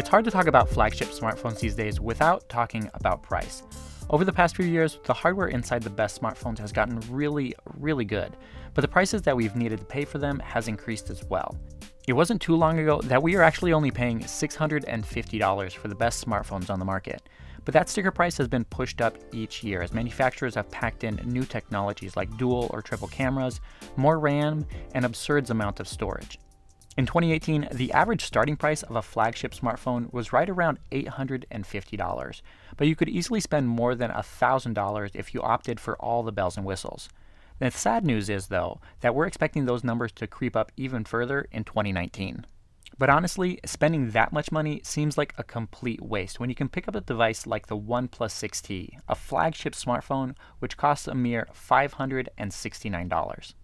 It's hard to talk about flagship smartphones these days without talking about price. Over the past few years, the hardware inside the best smartphones has gotten really good, but the prices that we've needed to pay for them has increased as well. It wasn't too long ago that we are actually only paying $650 for the best smartphones on the market. But that sticker price has been pushed up each year as manufacturers have packed in new technologies like dual or triple cameras, more RAM, and absurd amount of storage. In 2018, the average starting price of a flagship smartphone was right around $850, but you could easily spend more than $1,000 if you opted for all the bells and whistles. The sad news is, though, that we're expecting those numbers to creep up even further in 2019. But honestly, spending that much money seems like a complete waste when you can pick up a device like the OnePlus 6T, a flagship smartphone which costs a mere $569.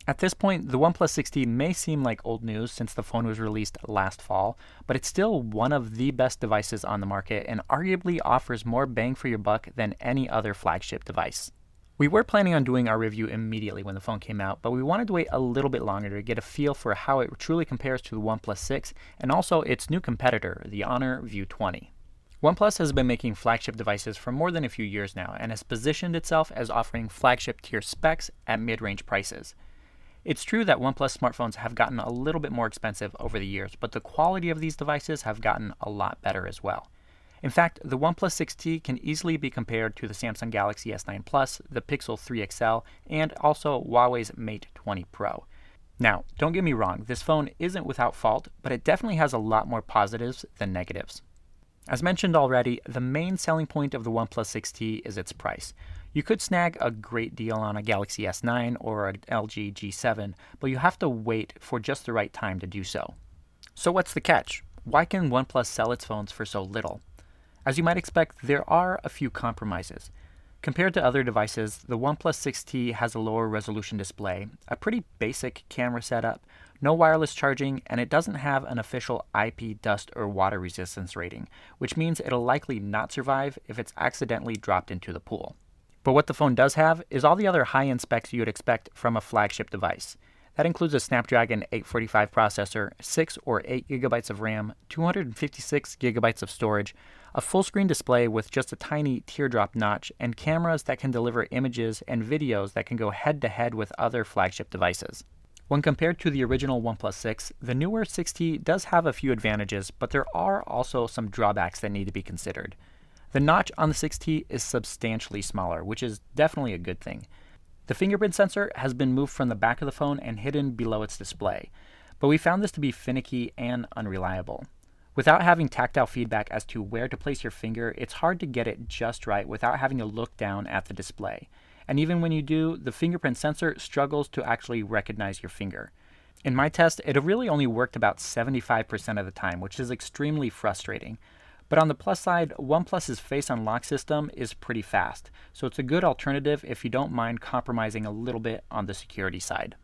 At this point, the OnePlus 6T may seem like old news since the phone was released last fall, but it's still one of the best devices on the market and arguably offers more bang for your buck than any other flagship device. We were planning on doing our review immediately when the phone came out, but we wanted to wait a little bit longer to get a feel for how it truly compares to the OnePlus 6 and also its new competitor, the Honor View 20. OnePlus has been making flagship devices for more than a few years now and has positioned itself as offering flagship tier specs at mid-range prices. It's true that OnePlus smartphones have gotten a little bit more expensive over the years, but the quality of these devices have gotten a lot better as well. In fact, the OnePlus 6T can easily be compared to the Samsung Galaxy S9 Plus, the Pixel 3 XL, and also Huawei's Mate 20 Pro. Now, don't get me wrong, this phone isn't without fault, but it definitely has a lot more positives than negatives. As mentioned already, the main selling point of the OnePlus 6T is its price. You could snag a great deal on a Galaxy S9 or an LG G7, but you have to wait for just the right time to do so. So what's the catch? Why can OnePlus sell its phones for so little? As you might expect, there are a few compromises. Compared to other devices, the OnePlus 6T has a lower resolution display, a pretty basic camera setup, no wireless charging, and it doesn't have an official IP dust or water resistance rating, which means it'll likely not survive if it's accidentally dropped into the pool. But what the phone does have is all the other high-end specs you'd expect from a flagship device. That includes a Snapdragon 845 processor, 6 or 8 GB of RAM, 256 GB of storage, a full-screen display with just a tiny teardrop notch, and cameras that can deliver images and videos that can go head-to-head with other flagship devices. When compared to the original OnePlus 6, the newer 6T does have a few advantages, but there are also some drawbacks that need to be considered. The notch on the 6T is substantially smaller, which is definitely a good thing. The fingerprint sensor has been moved from the back of the phone and hidden below its display, but we found this to be finicky and unreliable. Without having tactile feedback as to where to place your finger, it's hard to get it just right without having to look down at the display. And even when you do, the fingerprint sensor struggles to actually recognize your finger. In my test, it really only worked about 75% of the time, which is extremely frustrating. But on the plus side, OnePlus's Face Unlock system is pretty fast, so it's a good alternative if you don't mind compromising a little bit on the security side.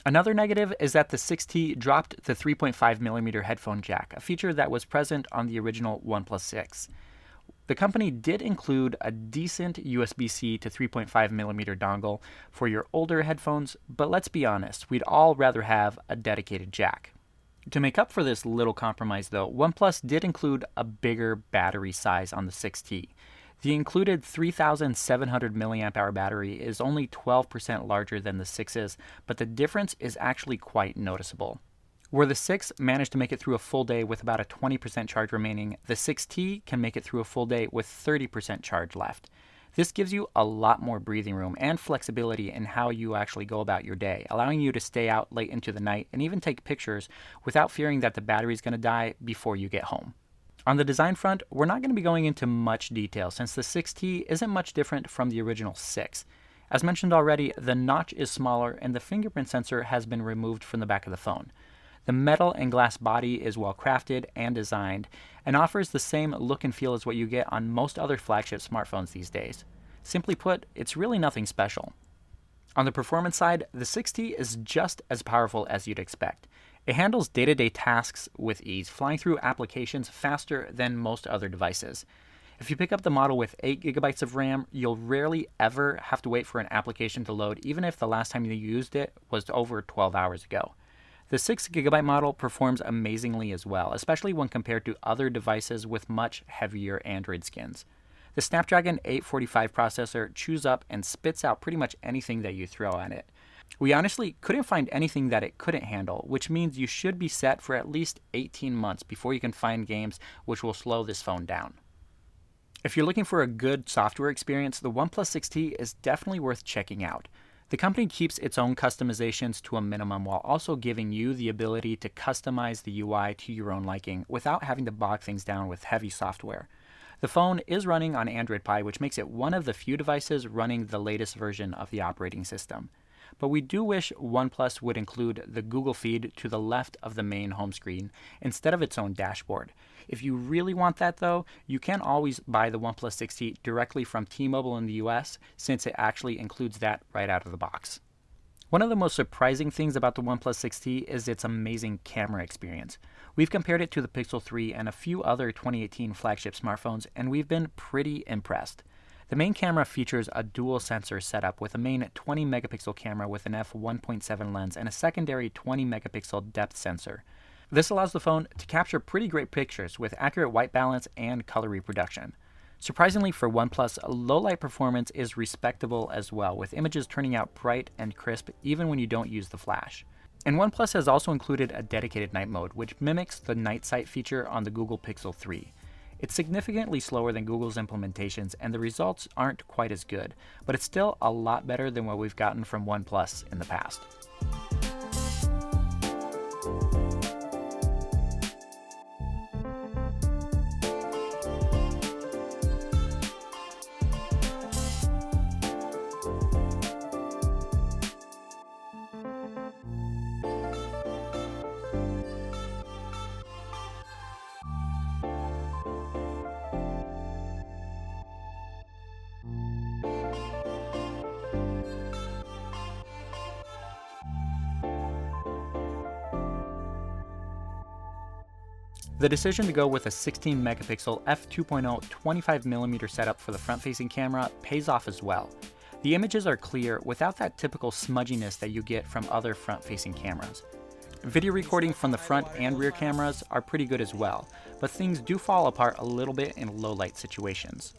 Another negative is that the 6T dropped the 3.5mm headphone jack, a feature that was present on the original OnePlus 6. The company did include a decent USB-C to 3.5mm dongle for your older headphones, but let's be honest, we'd all rather have a dedicated jack. To make up for this little compromise though, OnePlus did include a bigger battery size on the 6T. The included 3,700 mAh battery is only 12% larger than the 6's, but the difference is actually quite noticeable. Where the 6 managed to make it through a full day with about a 20% charge remaining, the 6T can make it through a full day with 30% charge left. This gives you a lot more breathing room and flexibility in how you actually go about your day, allowing you to stay out late into the night and even take pictures without fearing that the battery is going to die before you get home. On the design front, we're not going to be going into much detail since the 6T isn't much different from the original 6. As mentioned already, the notch is smaller and the fingerprint sensor has been removed from the back of the phone. The metal and glass body is well crafted and designed and offers the same look and feel as what you get on most other flagship smartphones these days. Simply put, it's really nothing special. On the performance side, the 6T is just as powerful as you'd expect. It handles day-to-day tasks with ease, flying through applications faster than most other devices. If you pick up the model with 8 GB of RAM, you'll rarely ever have to wait for an application to load, even if the last time you used it was over 12 hours ago. The 6GB model performs amazingly as well, especially when compared to other devices with much heavier Android skins. The Snapdragon 845 processor chews up and spits out pretty much anything that you throw at it. We honestly couldn't find anything that it couldn't handle, which means you should be set for at least 18 months before you can find games which will slow this phone down. If you're looking for a good software experience, the OnePlus 6T is definitely worth checking out. The company keeps its own customizations to a minimum while also giving you the ability to customize the UI to your own liking without having to bog things down with heavy software. The phone is running on Android Pie, which makes it one of the few devices running the latest version of the operating system. But we do wish OnePlus would include the Google feed to the left of the main home screen instead of its own dashboard. If you really want that though, you can always buy the OnePlus 6T directly from T-Mobile in the US, since it actually includes that right out of the box. One of the most surprising things about the OnePlus 6T is its amazing camera experience. We've compared it to the Pixel 3 and a few other 2018 flagship smartphones, and we've been pretty impressed. The main camera features a dual sensor setup with a main 20 megapixel camera with an f1.7 lens and a secondary 20 megapixel depth sensor. This allows the phone to capture pretty great pictures with accurate white balance and color reproduction. Surprisingly for OnePlus, low light performance is respectable as well, with images turning out bright and crisp even when you don't use the flash. And OnePlus has also included a dedicated night mode, which mimics the night sight feature on the Google Pixel 3. It's significantly slower than Google's implementations, and the results aren't quite as good, but it's still a lot better than what we've gotten from OnePlus in the past. The decision to go with a 16 megapixel f2.0 25mm setup for the front-facing camera pays off as well. The images are clear without that typical smudginess that you get from other front-facing cameras. Video recording from the front and rear cameras are pretty good as well, but things do fall apart a little bit in low-light situations.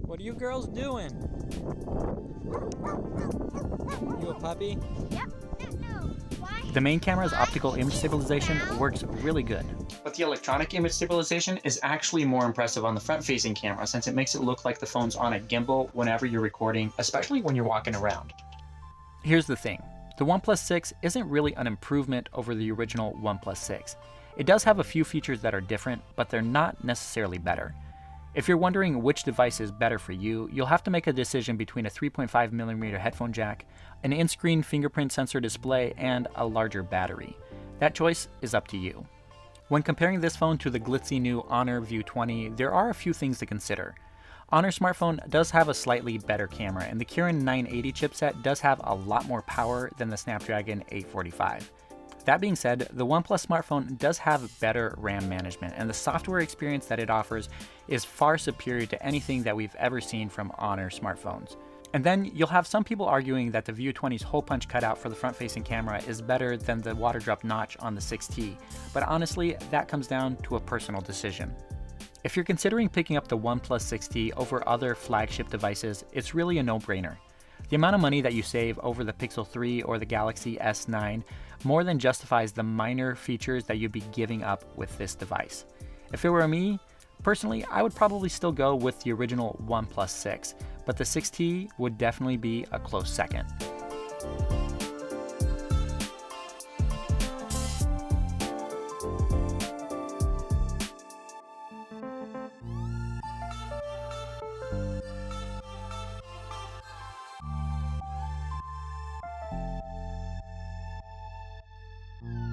What are you girls doing? You a puppy? Yep. No. Why? The main camera's optical image stabilization works really good. But the electronic image stabilization is actually more impressive on the front-facing camera, since it makes it look like the phone's on a gimbal whenever you're recording, especially when you're walking around. Here's the thing. The OnePlus 6 isn't really an improvement over the original OnePlus 6. It does have a few features that are different, but they're not necessarily better. If you're wondering which device is better for you, you'll have to make a decision between a 3.5mm headphone jack, an in-screen fingerprint sensor display, and a larger battery. That choice is up to you. When comparing this phone to the glitzy new Honor View 20, there are a few things to consider. Honor smartphone does have a slightly better camera, and the Kirin 980 chipset does have a lot more power than the Snapdragon 845. That being said, the OnePlus smartphone does have better RAM management, and the software experience that it offers is far superior to anything that we've ever seen from Honor smartphones. And then you'll have some people arguing that the View 20's hole punch cutout for the front-facing camera is better than the water drop notch on the 6T, but honestly, that comes down to a personal decision. If you're considering picking up the OnePlus 6T over other flagship devices, it's really a no-brainer. The amount of money that you save over the Pixel 3 or the Galaxy S9 more than justifies the minor features that you'd be giving up with this device. If it were me, personally, I would probably still go with the original OnePlus 6, but the 6T would definitely be a close second.